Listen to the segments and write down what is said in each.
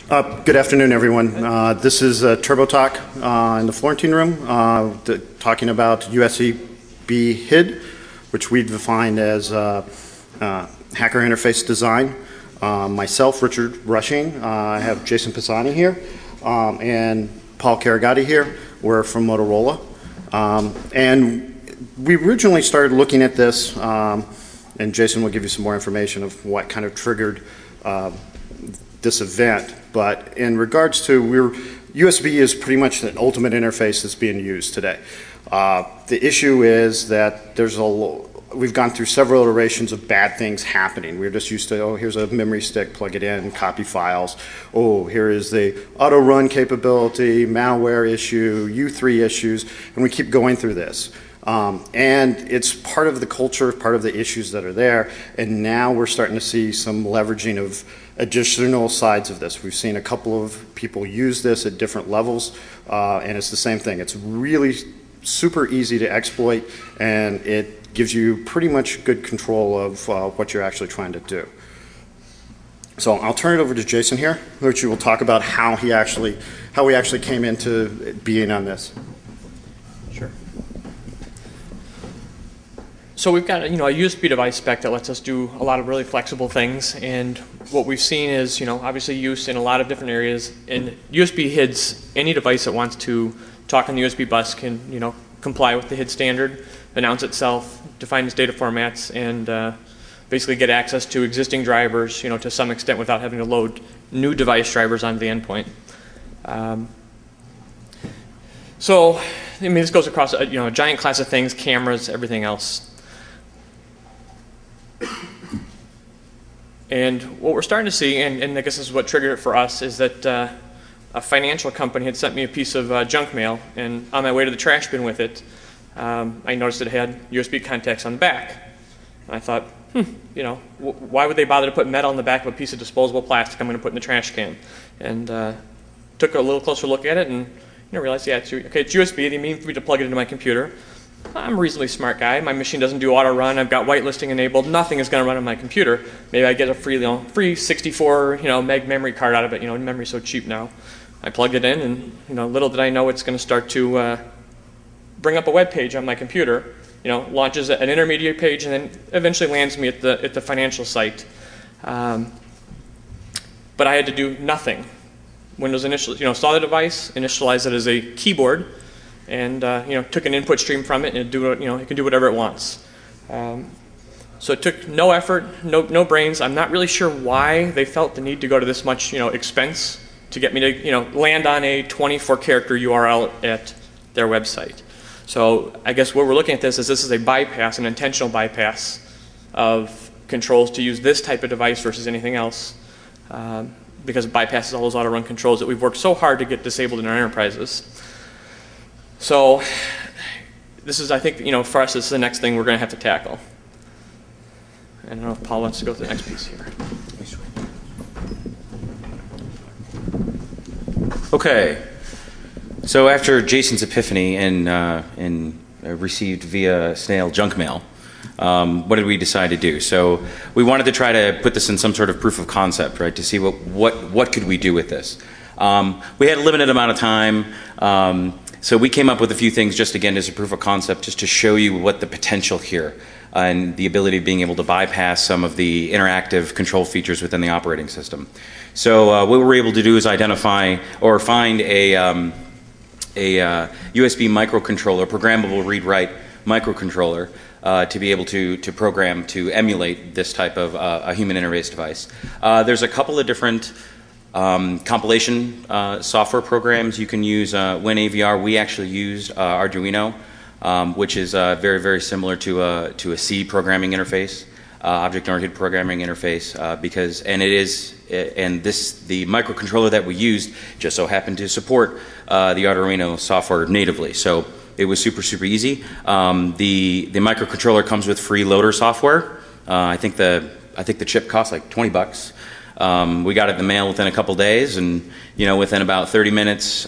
Good afternoon, everyone. This is Turbo Talk in the Florentine room, talking about USB HID, which we defined as hacker interface design. Myself, Richard Rushing, I have Jason Pisani here, and Paul Carugati here. We're from Motorola. And we originally started looking at this, and Jason will give you some more information of what kind of triggered this event. But in regards to, USB is pretty much the ultimate interface that's being used today. The issue is that we've gone through several iterations of bad things happening. We're just used to, oh, here's a memory stick, plug it in, copy files. Oh, here is the auto run capability, malware issue, U3 issues, and we keep going through this. And it's part of the culture, part of the issues that are there, and now we're starting to see some leveraging of additional sides of this. We've seen a couple of people use this at different levels, and it's the same thing. It's really super easy to exploit, and it gives you pretty much good control of what you're actually trying to do. So I'll turn it over to Jason here, which will talk about how we actually came into being on this. Sure. So we've got a USB device spec that lets us do a lot of really flexible things, and what we've seen is obviously use in a lot of different areas. And USB HIDs, any device that wants to talk on the USB bus can comply with the HID standard, announce itself, define its data formats, and basically get access to existing drivers to some extent without having to load new device drivers onto the endpoint. So this goes across a giant class of things: cameras, everything else. And what we're starting to see, and I guess this is what triggered it for us, is that a financial company had sent me a piece of junk mail, and on my way to the trash bin with it, I noticed it had USB contacts on the back. And I thought, why would they bother to put metal on the back of a piece of disposable plastic I'm going to put in the trash can? And took a little closer look at it and realized, yeah, it's USB. They mean for me to plug it into my computer. I'm a reasonably smart guy. My machine doesn't do auto run. I've got whitelisting enabled. Nothing is going to run on my computer. Maybe I get a free 64 meg memory card out of it. Memory's so cheap now. I plugged it in, and little did I know it's going to start to bring up a web page on my computer. Launches an intermediate page, and then eventually lands me at the financial site. But I had to do nothing. Windows saw the device, initialized it as a keyboard, and took an input stream from it, and it can do whatever it wants. So it took no effort, no brains. I'm not really sure why they felt the need to go to this much expense to get me to land on a 24-character URL at their website. So I guess what we're looking at this is a bypass, an intentional bypass of controls to use this type of device versus anything else, because it bypasses all those auto run controls that we've worked so hard to get disabled in our enterprises. So this is, I think, for us, this is the next thing we're going to have to tackle. I don't know if Paul wants to go to the next piece here. Okay. So after Jason's epiphany and received via snail junk mail, what did we decide to do? So we wanted to try to put this in some sort of proof of concept, right? To see what could we do with this. We had a limited amount of time. So we came up with a few things just again as a proof of concept, just to show you what the potential here and the ability of being able to bypass some of the interactive control features within the operating system. So what we were able to do is identify or find a USB microcontroller, programmable read-write microcontroller, to be able to program to emulate this type of a human interface device. There's a couple of different compilation software programs you can use. WinAVR, we actually used Arduino, which is very, very similar to a C programming interface, object-oriented programming interface, the microcontroller that we used just so happened to support the Arduino software natively. So it was super, super easy. The microcontroller comes with free loader software. I think the chip costs like $20. We got it in the mail within a couple days, and within about 30 minutes.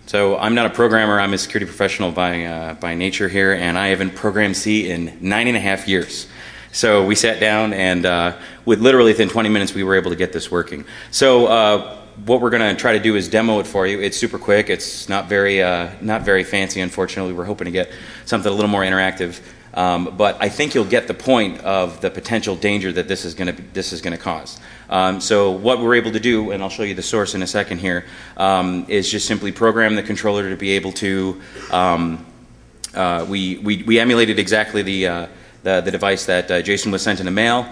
So I'm not a programmer. I'm a security professional by nature here, and I haven't programmed C in 9.5 years. So we sat down, and literally within 20 minutes, we were able to get this working. So what we're going to try to do is demo it for you. It's super quick. It's not very fancy, unfortunately. We're hoping to get something a little more interactive. But I think you'll get the point of the potential danger that this is going to cause. So what we're able to do, and I'll show you the source in a second here, is just simply program the controller to be able to. We emulated exactly the device that Jason was sent in the mail.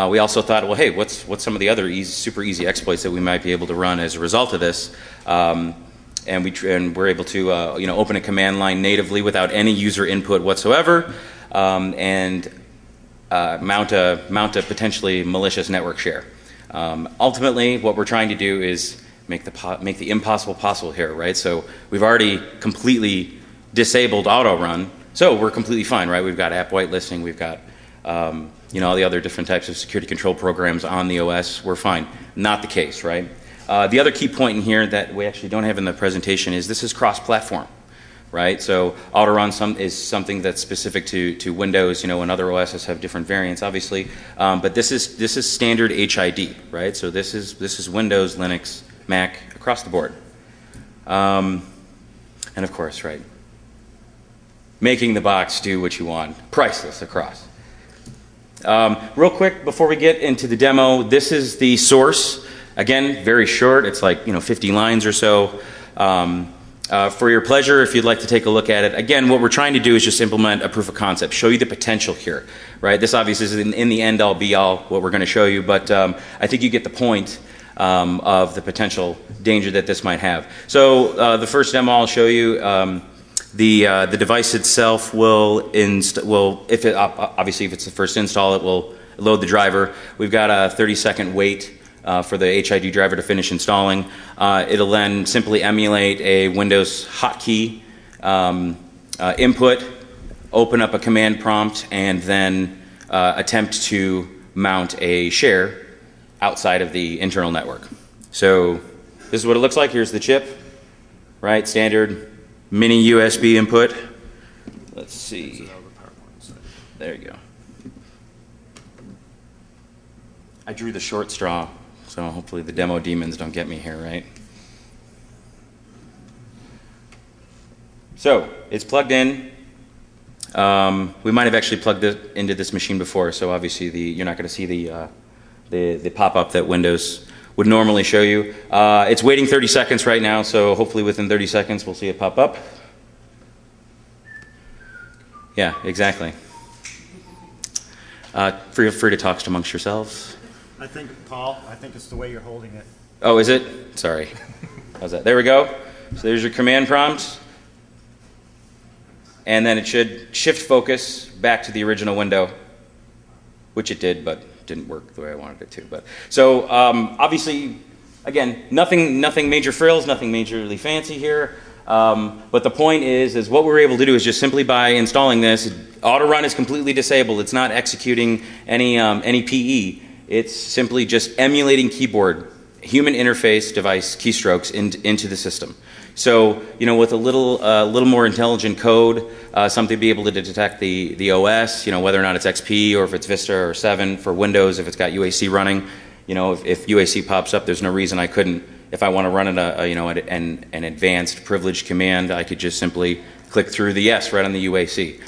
We also thought, well, hey, what's some of the other super easy exploits that we might be able to run as a result of this? And we're able to open a command line natively without any user input whatsoever, and mount a potentially malicious network share. Ultimately, what we're trying to do is make the impossible possible here, right? So we've already completely disabled auto run, so we're completely fine, right? We've got app whitelisting, we've got all the other different types of security control programs on the OS. We're fine. Not the case, right? The other key point in here that we actually don't have in the presentation is this is cross-platform, right? So auto run is something that's specific to Windows, and other OSs have different variants, obviously. But this is standard HID, right? So this is Windows, Linux, Mac, across the board. And of course, right, making the box do what you want, priceless across. Real quick, before we get into the demo, this is the source. Again, very short. It's like 50 lines or so. For your pleasure, if you'd like to take a look at it. Again, what we're trying to do is just implement a proof of concept, show you the potential here, right? This obviously is in the end all be all what we're going to show you, but I think you get the point of the potential danger that this might have. So the first demo I'll show you. The device itself will obviously if it's the first install, it will load the driver. We've got a 30-second wait for the HID driver to finish installing. It'll then simply emulate a Windows hotkey input, open up a command prompt, and then attempt to mount a share outside of the internal network. So this is what it looks like. Here's the chip, right? Standard mini USB input. Let's see. There you go. I drew the short straw, so hopefully the demo demons don't get me here, right? So it's plugged in. We might have actually plugged it into this machine before, so obviously you're not going to see the pop-up that Windows would normally show you. It's waiting 30 seconds right now, so hopefully within 30 seconds we'll see it pop up. Yeah, exactly. Feel free to talk amongst yourselves. I think, Paul, it's the way you're holding it. Oh, is it? Sorry. How's that? There we go. So there's your command prompt. And then it should shift focus back to the original window, which it did, but didn't work the way I wanted it to. But so obviously, again, nothing major frills, nothing majorly fancy here. But the point is what we're able to do is just simply by installing this, auto run is completely disabled. It's not executing any PE. It's simply just emulating keyboard, human interface device keystrokes into the system. So with a little more intelligent code, something to be able to detect the OS, whether or not it's XP or if it's Vista or 7 for Windows, if it's got UAC running, if UAC pops up, there's no reason I couldn't. If I want to run an advanced privileged command, I could just simply click through the yes right on the UAC.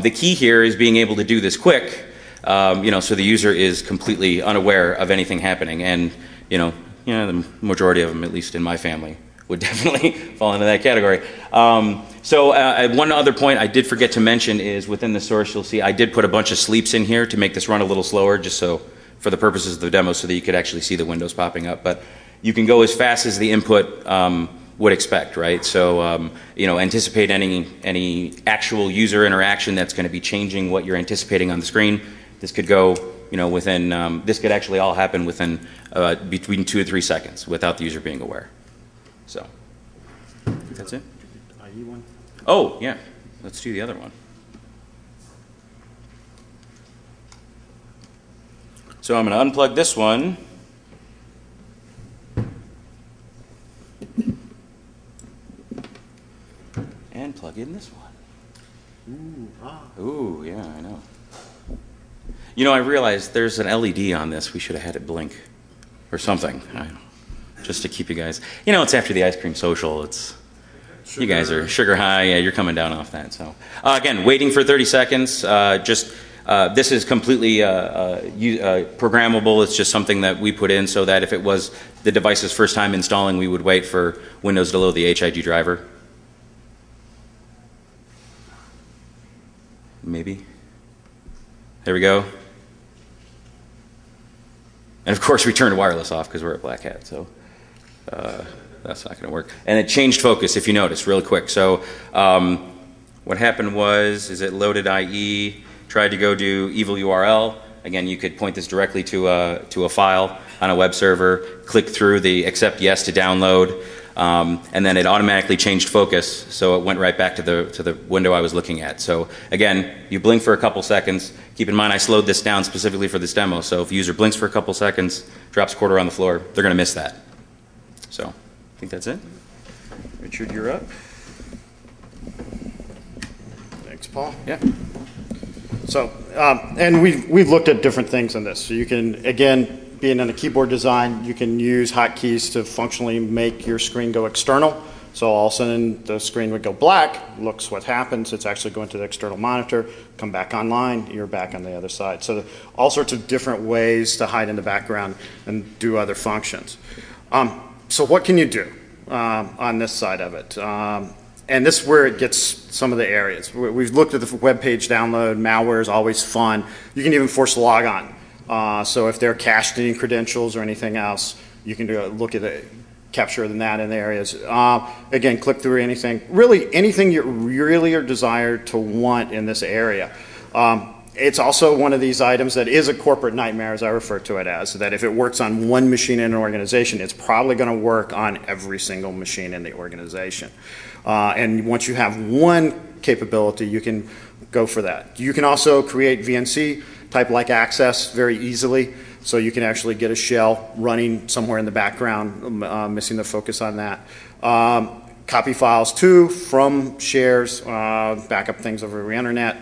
The key here is being able to do this quick, so the user is completely unaware of anything happening, and the majority of them, at least in my family, would definitely fall into that category. One other point I did forget to mention is within the source, you'll see I did put a bunch of sleeps in here to make this run a little slower, just so for the purposes of the demo, so that you could actually see the windows popping up. But you can go as fast as the input would expect, right? So anticipate any actual user interaction that's going to be changing what you're anticipating on the screen. This could go, within. This could actually all happen within between 2 to 3 seconds without the user being aware. So that's it. Oh yeah, let's do the other one. So I'm going to unplug this one. And plug in this one. Ooh, yeah, I know. I realized there's an LED on this. We should have had it blink or something. just to keep you guys. You know, it's after the ice cream social. You guys are sugar high. Yeah, you're coming down off that. So again, waiting for 30 seconds. This is completely programmable. It's just something that we put in so that if it was the device's first time installing, we would wait for Windows to load the HIG driver. Maybe. There we go. And of course, we turned wireless off because we're at Blackhat, so that's not going to work. And it changed focus, if you notice, really quick. So what happened is it loaded IE, tried to go do evil URL. Again, you could point this directly to a file on a web server, click through the accept yes to download, and then it automatically changed focus, so it went right back to the window I was looking at. So again, you blink for a couple seconds. Keep in mind I slowed this down specifically for this demo, so if a user blinks for a couple seconds, drops a quarter on the floor, they're going to miss that. So I think that's it. Richard, you're up. Thanks, Paul. Yeah. So, and we've looked at different things in this. So you can, again, being in a keyboard design, you can use hotkeys to functionally make your screen go external. So all of a sudden the screen would go black, looks what happens, it's actually going to the external monitor, come back online, you're back on the other side. So all sorts of different ways to hide in the background and do other functions. So what can you do on this side of it? And this is where it gets some of the areas. We've looked at the web page download, malware is always fun. You can even force log on. So if they're cached any credentials or anything else, you can look at it, capture that in the areas. Again, click through anything. Really, anything you really are desired to want in this area. It's also one of these items that is a corporate nightmare, as I refer to it as, that if it works on one machine in an organization, it's probably going to work on every single machine in the organization. And once you have one capability, you can go for that. You can also create VNC type like access very easily. So you can actually get a shell running somewhere in the background, missing the focus on that. Copy files too from shares, backup things over the internet.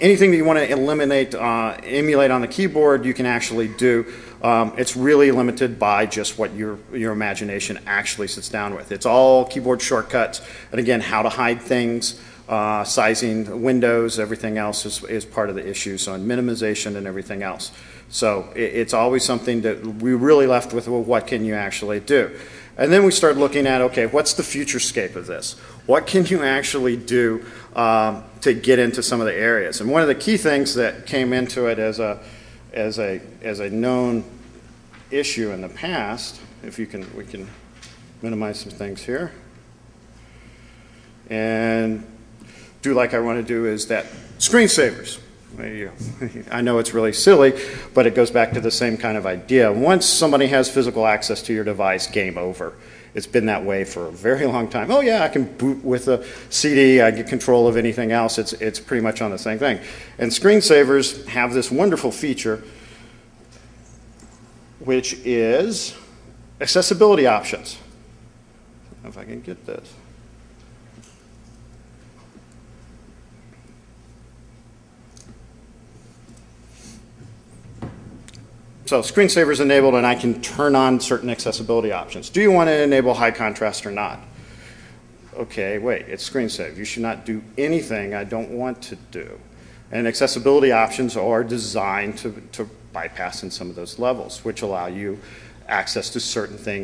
Anything that you want to eliminate, emulate on the keyboard, you can actually do. It's really limited by just what your imagination actually sits down with. It's all keyboard shortcuts, and again, how to hide things, sizing windows, everything else is part of the issue, so in minimization and everything else. So it's always something that we really left with, well, what can you actually do? And then we start looking at, okay, what's the futurescape of this? What can you actually do to get into some of the areas? And one of the key things that came into it as a known issue in the past, if we can minimize some things here, and do like I want to do is that screensavers. I know it's really silly, but it goes back to the same kind of idea. Once somebody has physical access to your device, game over. It's been that way for a very long time. Oh yeah, I can boot with a CD, I get control of anything else. It's pretty much on the same thing. And screensavers have this wonderful feature, which is accessibility options. I don't know if I can get this. So screensaver is enabled, and I can turn on certain accessibility options. Do you want to enable high contrast or not? Okay, wait, it's screensaver. You should not do anything I don't want to do. And accessibility options are designed to bypass in some of those levels, which allow you access to certain things